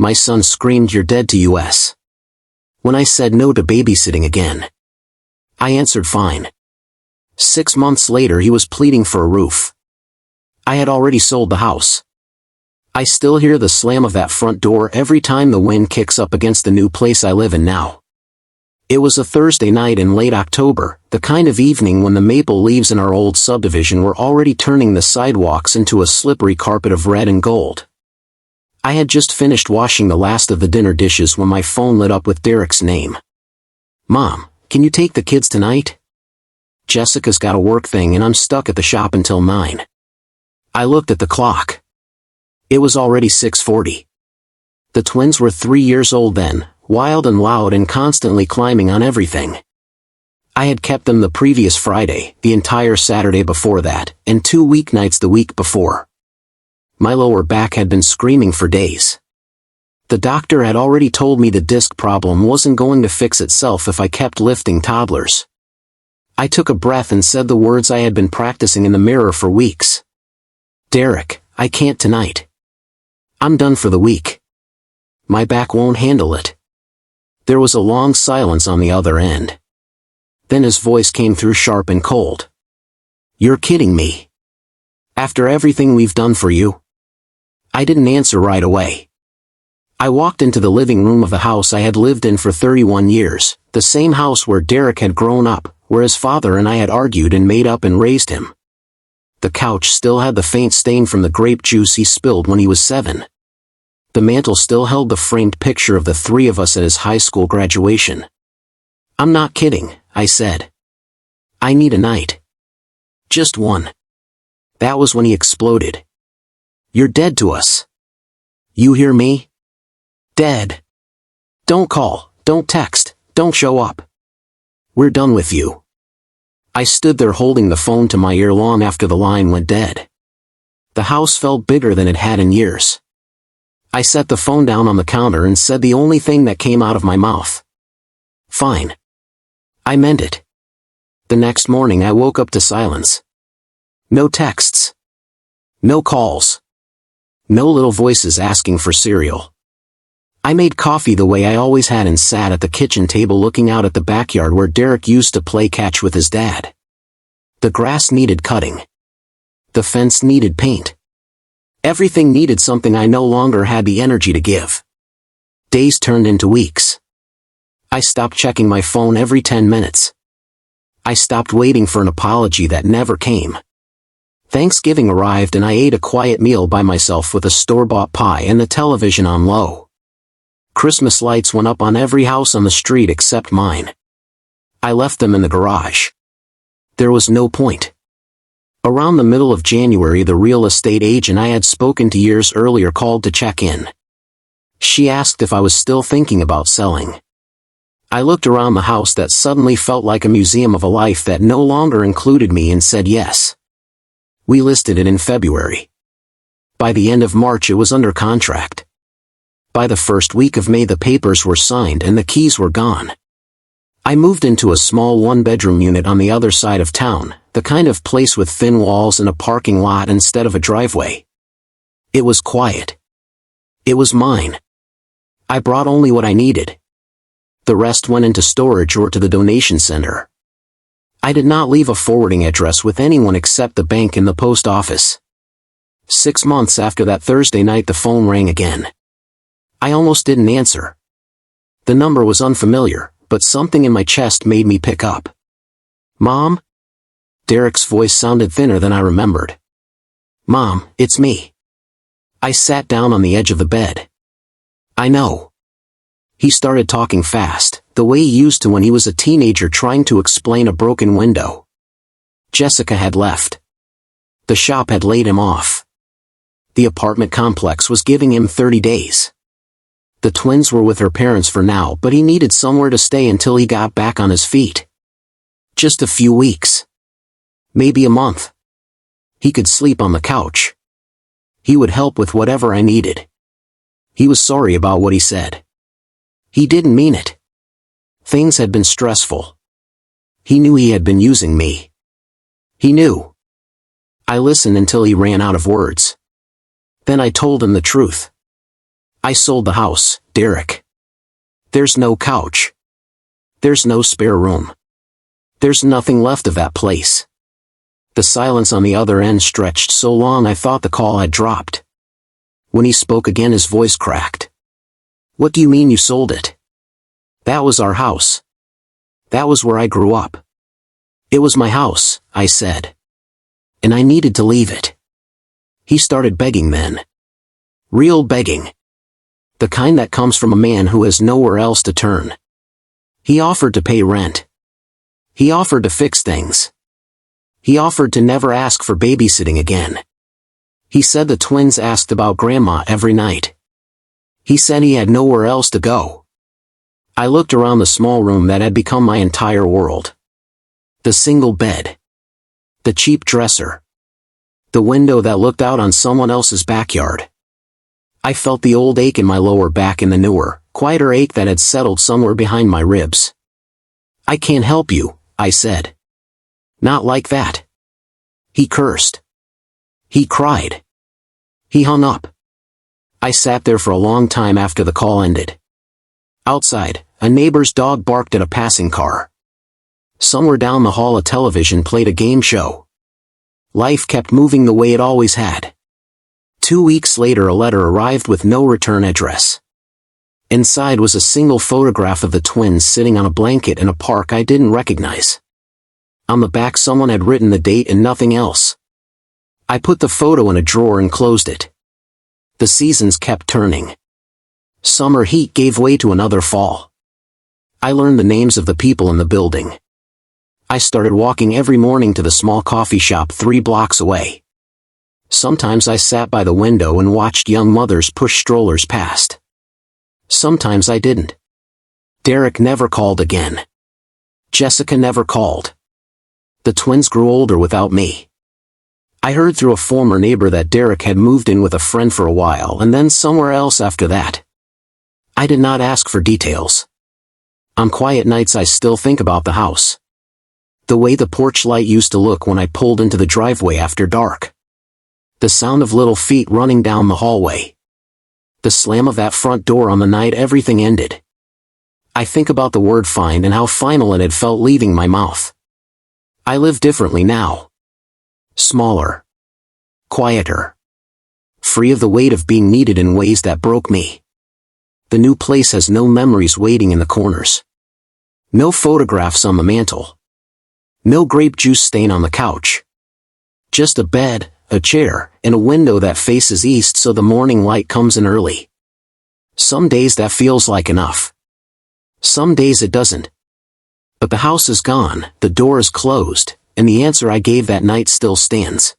My son screamed, "You're dead to us." When I said no to babysitting again, I answered fine. 6 months later he was pleading for a roof. I had already sold the house. I still hear the slam of that front door every time the wind kicks up against the new place I live in now. It was a Thursday night in late October, the kind of evening when the maple leaves in our old subdivision were already turning the sidewalks into a slippery carpet of red and gold. I had just finished washing the last of the dinner dishes when my phone lit up with Derek's name. "Mom, can you take the kids tonight? Jessica's got a work thing and I'm stuck at the shop until 9. I looked at the clock. It was already 6:40. The twins were 3 years old then, wild and loud and constantly climbing on everything. I had kept them the previous Friday, the entire Saturday before that, and 2 weeknights the week before. My lower back had been screaming for days. The doctor had already told me the disc problem wasn't going to fix itself if I kept lifting toddlers. I took a breath and said the words I had been practicing in the mirror for weeks. "Derek, I can't tonight. I'm done for the week. My back won't handle it." There was a long silence on the other end. Then his voice came through sharp and cold. "You're kidding me. After everything we've done for you?" I didn't answer right away. I walked into the living room of the house I had lived in for 31 years, the same house where Derek had grown up, where his father and I had argued and made up and raised him. The couch still had the faint stain from the grape juice he spilled when he was 7. The mantel still held the framed picture of the three of us at his high school graduation. "I'm not kidding," I said. "I need a night. Just one." That was when he exploded. "You're dead to us. You hear me? Dead. Don't call, don't text, don't show up. We're done with you." I stood there holding the phone to my ear long after the line went dead. The house felt bigger than it had in years. I set the phone down on the counter and said the only thing that came out of my mouth. "Fine." I meant it. The next morning I woke up to silence. No texts. No calls. No little voices asking for cereal. I made coffee the way I always had and sat at the kitchen table looking out at the backyard where Derek used to play catch with his dad. The grass needed cutting. The fence needed paint. Everything needed something I no longer had the energy to give. Days turned into weeks. I stopped checking my phone every 10 minutes. I stopped waiting for an apology that never came. Thanksgiving arrived and I ate a quiet meal by myself with a store-bought pie and the television on low. Christmas lights went up on every house on the street except mine. I left them in the garage. There was no point. Around the middle of January, the real estate agent I had spoken to years earlier called to check in. She asked if I was still thinking about selling. I looked around the house that suddenly felt like a museum of a life that no longer included me and said yes. We listed it in February. By the end of March it was under contract. By the first week of May the papers were signed and the keys were gone. I moved into a small one-bedroom unit on the other side of town, the kind of place with thin walls and a parking lot instead of a driveway. It was quiet. It was mine. I brought only what I needed. The rest went into storage or to the donation center. I did not leave a forwarding address with anyone except the bank and the post office. 6 months after that Thursday night the phone rang again. I almost didn't answer. The number was unfamiliar, but something in my chest made me pick up. "Mom?" Derek's voice sounded thinner than I remembered. "Mom, it's me." I sat down on the edge of the bed. "I know." He started talking fast, the way he used to when he was a teenager trying to explain a broken window. Jessica had left. The shop had laid him off. The apartment complex was giving him 30 days. The twins were with her parents for now, but he needed somewhere to stay until he got back on his feet. Just a few weeks. Maybe a month. He could sleep on the couch. He would help with whatever I needed. He was sorry about what he said. He didn't mean it. Things had been stressful. He knew he had been using me. He knew. I listened until he ran out of words. Then I told him the truth. I sold the house, Derek. There's no couch. There's no spare room. There's nothing left of that place. The silence on the other end stretched so long I thought the call had dropped. When he spoke again his voice cracked. What do you mean you sold it? That was our house. That was where I grew up. It was my house, I said. And I needed to leave it. He started begging then. Real begging. The kind that comes from a man who has nowhere else to turn. He offered to pay rent. He offered to fix things. He offered to never ask for babysitting again. He said the twins asked about Grandma every night. He said he had nowhere else to go. I looked around the small room that had become my entire world. The single bed. The cheap dresser. The window that looked out on someone else's backyard. I felt the old ache in my lower back and the newer, quieter ache that had settled somewhere behind my ribs. I can't help you, I said. Not like that. He cursed. He cried. He hung up. I sat there for a long time after the call ended. Outside, a neighbor's dog barked at a passing car. Somewhere down the hall a television played a game show. Life kept moving the way it always had. 2 weeks later a letter arrived with no return address. Inside was a single photograph of the twins sitting on a blanket in a park I didn't recognize. On the back someone had written the date and nothing else. I put the photo in a drawer and closed it. The seasons kept turning. Summer heat gave way to another fall. I learned the names of the people in the building. I started walking every morning to the small coffee shop 3 blocks away. Sometimes I sat by the window and watched young mothers push strollers past. Sometimes I didn't. Derek never called again. Jessica never called. The twins grew older without me. I heard through a former neighbor that Derek had moved in with a friend for a while and then somewhere else after that. I did not ask for details. On quiet nights I still think about the house. The way the porch light used to look when I pulled into the driveway after dark. The sound of little feet running down the hallway. The slam of that front door on the night everything ended. I think about the word find and how final it had felt leaving my mouth. I live differently now. Smaller. Quieter. Free of the weight of being needed in ways that broke me. The new place has no memories waiting in the corners. No photographs on the mantle. No grape juice stain on the couch. Just a bed, a chair, and a window that faces east so the morning light comes in early. Some days that feels like enough. Some days it doesn't. But the house is gone, the door is closed, and the answer I gave that night still stands.